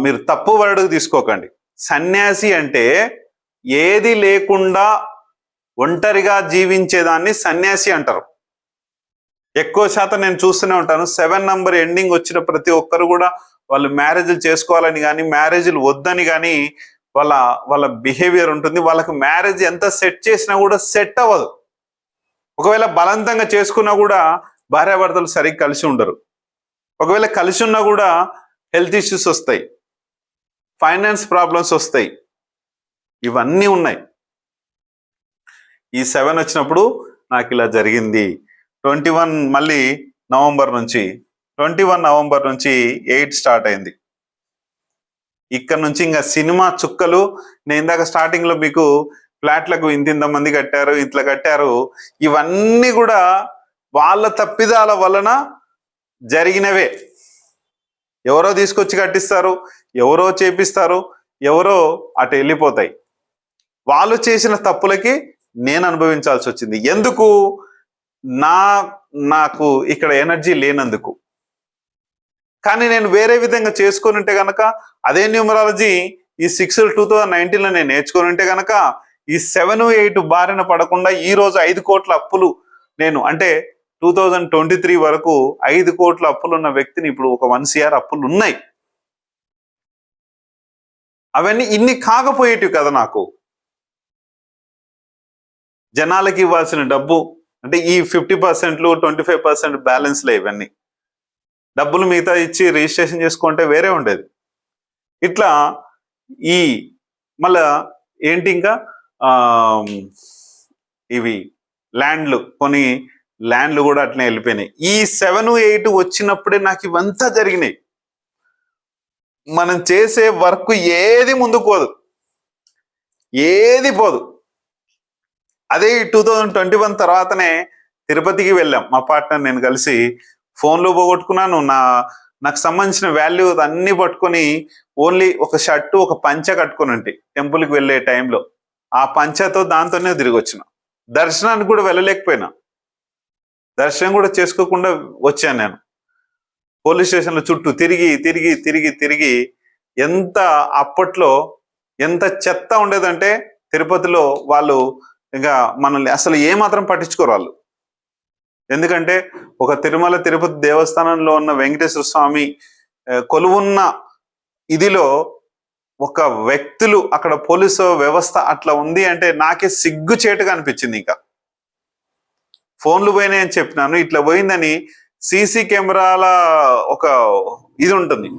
మీరు తప్పు వర్డ్కి తీసుకోకండి. సన్యాసి అంటే ఏది లేకుండా ఒంటరిగా జీవించేదాన్ని సన్యాసి అంటారు. ఎక్కువ శాతం నేను చూస్తూనే ఉంటాను. 7 నంబర్ ఎండింగ్ వచ్చిన ప్రతి ఒక్కరు కూడా వాళ్ళు మ్యారేజ్లు చేసుకోవాలని కానీ, మ్యారేజ్లు వద్దని కానీ వాళ్ళ బిహేవియర్ ఉంటుంది. వాళ్ళకి మ్యారేజ్ ఎంత సెట్ చేసినా కూడా సెట్ అవ్వదు. ఒకవేళ బలవంతంగా చేసుకున్నా కూడా భార్యాభర్తలు సరిగ్గా కలిసి ఉండరు. ఒకవేళ కలిసి ఉన్నా కూడా హెల్త్ ఇష్యూస్ వస్తాయి, ఫైనాన్స్ ప్రాబ్లమ్స్ వస్తాయి, ఇవన్నీ ఉన్నాయి. ఈ 7 వచ్చినప్పుడు నాకు ఇలా జరిగింది. 21 మళ్ళీ నవంబర్ నుంచి 8 స్టార్ట్ అయింది. ఇక్కడ నుంచి ఇంకా సినిమా చుక్కలు. నేను ఇందాక స్టార్టింగ్ లో మీకు ఫ్లాట్లకు ఇంత మంది కట్టారు, ఇట్లా కట్టారు, ఇవన్నీ కూడా వాళ్ళ తప్పిదాల వలన జరిగినవే. ఎవరో తీసుకొచ్చి కట్టిస్తారు, ఎవరో చేపిస్తారు, ఎవరో అటు వెళ్ళిపోతాయి. వాళ్ళు చేసిన తప్పులకి నేను అనుభవించాల్సి వచ్చింది. ఎందుకు? నాకు ఇక్కడ ఎనర్జీ లేనందుకు. కానీ నేను వేరే విధంగా చేసుకొని ఉంటే గనక, అదే న్యూమరాలజీ ఈ 6 2019లో నేను నేర్చుకొని ఉంటే గనక, ఈ 7, 8 బారిన పడకుండా ఈ రోజు 5 కోట్ల అప్పులు, నేను అంటే 2023 వరకు 5 కోట్ల అప్పులు ఉన్న వ్యక్తిని ఇప్పుడు ఒక 1 CR అప్పులు ఉన్నాయి. అవన్నీ ఇన్ని కాకపోయేటివి కదా. నాకు జనాలకి ఇవ్వాల్సిన డబ్బు అంటే ఈ 50%, 25% బ్యాలెన్స్లే. ఇవన్నీ డబ్బులు మిగతా ఇచ్చి రిజిస్ట్రేషన్ చేసుకుంటే వేరే ఉండేది. ఇట్లా ఈ మళ్ళా ఏంటి, ఇంకా ఇవి కొన్ని ల్యాండ్లు కూడా అట్లనే వెళ్ళిపోయినాయి. ఈ 7, 8 వచ్చినప్పుడే నాకు ఇవంతా జరిగినాయి. మనం చేసే వర్క్ ఏది ముందుకు పోదు, ఏది పోదు. అదే 2021 తర్వాతనే తిరుపతికి వెళ్ళాం. మా పార్ట్నర్ నేను కలిసి. ఫోన్లో పోగొట్టుకున్నాను. నాకు సంబంధించిన వాల్యూ అన్ని పట్టుకొని ఓన్లీ ఒక షర్టు, ఒక పంచ కట్టుకొని ఉంటే టెంపుల్కి వెళ్ళే టైంలో ఆ పంచతో దాంతోనే తిరిగి వచ్చిన. దర్శనానికి కూడా వెళ్ళలేకపోయినా, దర్శనం కూడా చేసుకోకుండా వచ్చాను. నేను పోలీస్ స్టేషన్ల చుట్టూ తిరిగి తిరిగి తిరిగి తిరిగి అప్పట్లో ఎంత చెత్త ఉండేదంటే, తిరుపతిలో వాళ్ళు ఇంకా మనల్ని అసలు ఏమాత్రం పట్టించుకోరు వాళ్ళు. ఎందుకంటే ఒక తిరుమల తిరుపతి దేవస్థానంలో ఉన్న వెంకటేశ్వర స్వామి కొలువున్న ఇదిలో ఒక వ్యక్తులు, అక్కడ పోలీసు వ్యవస్థ అట్లా ఉంది అంటే నాకే సిగ్గుచేటుగా అనిపించింది. ఇంకా ఫోన్లు పోయినాయి అని చెప్పినాను. ఇట్లా పోయిందని సీసీ కెమెరాల ఒక ఇది ఉంటుంది,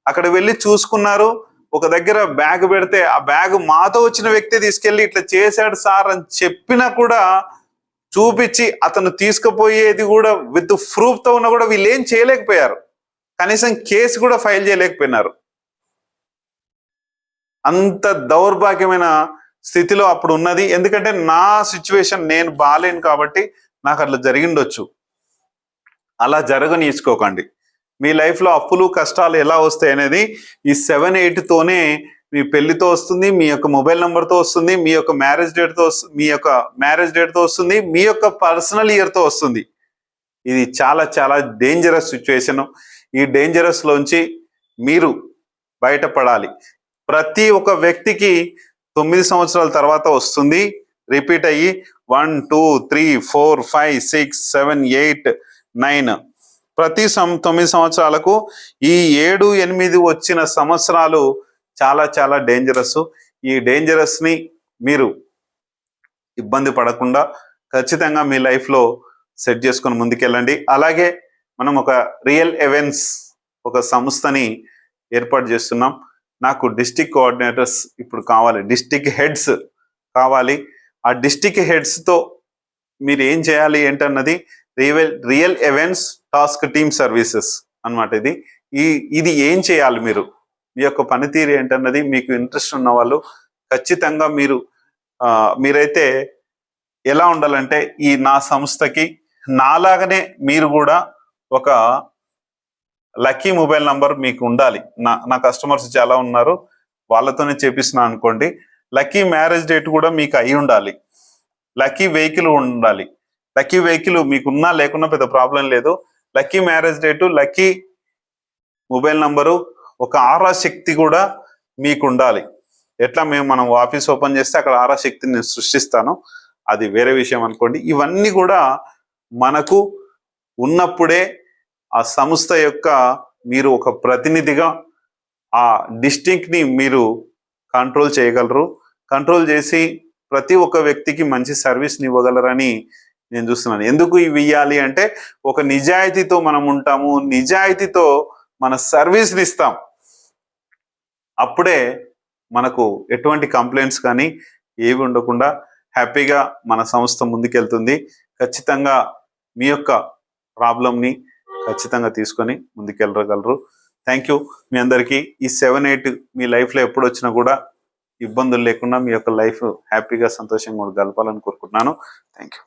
అక్కడ వెళ్ళి చూసుకున్నారు. ఒక దగ్గర బ్యాగ్ పెడితే ఆ బ్యాగ్ మాతో వచ్చిన వ్యక్తి తీసుకెళ్లి ఇట్లా చేశాడు సార్ అని చెప్పినా కూడా, చూపించి అతను తీసుకుపోయేది కూడా విత్ ప్రూఫ్ తో ఉన్నా కూడా వీళ్ళు ఏం చేయలేకపోయారు. కనీసం కేసు కూడా ఫైల్ చేయలేకపోయినారు. అంత దౌర్భాగ్యమైన స్థితిలో అప్పుడు ఉన్నది. ఎందుకంటే నా సిచ్యువేషన్, నేను బాలేను కాబట్టి నాకు అట్లా జరిగిండొచ్చు. అలా జరగనీసుకోకండి. మీ లైఫ్లో అప్పులు కష్టాలు ఎలా వస్తాయి అనేది ఈ 7-8 తోనే మీ పెళ్లితో వస్తుంది, మీ యొక్క మొబైల్ నెంబర్తో వస్తుంది, మీ యొక్క మ్యారేజ్ డేట్తో వస్తుంది, మీ యొక్క పర్సనల్ ఇయర్తో వస్తుంది. ఇది చాలా చాలా డేంజరస్ సిచ్యువేషన్. ఈ డేంజరస్ లోంచి మీరు బయటపడాలి. ప్రతి ఒక్క వ్యక్తికి 9 సంవత్సరాల తర్వాత వస్తుంది, రిపీట్ అయ్యి 1 2 3 4 5 6 7 8 9 ప్రతి 9 సంవత్సరాలకు ఈ 7 8 వచ్చిన సంవత్సరాలు చాలా చాలా డేంజరస్. ఈ డేంజరస్ ని మీరు ఇబ్బంది పడకుండా ఖచ్చితంగా మీ లైఫ్లో సెట్ చేసుకొని ముందుకెళ్ళండి. అలాగే మనం ఒక రియల్ ఎవెన్స్ ఒక సంస్థని ఏర్పాటు చేస్తున్నాం. నాకు డిస్టిక్ కోఆర్డినేటర్స్ ఇప్పుడు కావాలి, డిస్టిక్ హెడ్స్ కావాలి. ఆ డిస్టిక్ హెడ్స్తో మీరు ఏం చేయాలి ఏంటన్నది real Evans task team services అన్నమాట. ఇది ఏం చేయాలి, మీరు మీ యొక్క పనితీరు ఏంటన్నది మీకు ఇంట్రెస్ట్ ఉన్న వాళ్ళు ఖచ్చితంగా మీరైతే ఎలా ఉండాలంటే ఈ నా సంస్థకి నాలాగనే మీరు కూడా ఒక లక్కీ మొబైల్ నంబర్ మీకు ఉండాలి. నా కస్టమర్స్ చాలా ఉన్నారు, వాళ్ళతోనే చేపిస్తున్నాను అనుకోండి. లక్కీ మ్యారేజ్ డేట్ కూడా మీకు అయి ఉండాలి, లక్కీ వెహికల్ ఉండాలి. లక్కీ వెహికల్ మీకు ఉన్నా లేకున్నా పెద్ద ప్రాబ్లం లేదు. Lucky marriage date, lucky mobile number, ఒక ఆరా శక్తి కూడా మీకు ఉండాలి. ఎట్లా మనం ఆఫీస్ ఓపెన్ చేస్తే అక్కడ ఆరా శక్తిని నేను సృష్టిస్తాను, అది వేరే విషయం అనుకోండి. ఇవన్నీ కూడా మనకు ఉన్నప్పుడే ఆ సంస్థ యొక్క మీరు ఒక ప్రతినిధిగా ఆ డిస్ట్రిక్ట్ని మీరు కంట్రోల్ చేయగలరు. కంట్రోల్ చేసి ప్రతి ఒక్క వ్యక్తికి మంచి సర్వీస్ని ఇవ్వగలరని నేను చూస్తున్నాను. ఎందుకు ఇవి ఇవ్వాలి అంటే ఒక నిజాయితీతో మనం ఉంటాము, నిజాయితీతో మన సర్వీస్ని ఇస్తాం. అప్పుడే మనకు ఎటువంటి కంప్లైంట్స్ కానీ ఏవి ఉండకుండా హ్యాపీగా మన సంస్థ ముందుకెళ్తుంది. ఖచ్చితంగా మీ యొక్క ప్రాబ్లంని ఖచ్చితంగా తీసుకొని ముందుకెళ్ళగలరు. థ్యాంక్ యూ మీ అందరికీ. ఈ 7-8 మీ లైఫ్లో ఎప్పుడు వచ్చినా కూడా ఇబ్బందులు లేకుండా మీ యొక్క లైఫ్ హ్యాపీగా సంతోషంగా గడపాలని కోరుకుంటున్నాను. Thank you.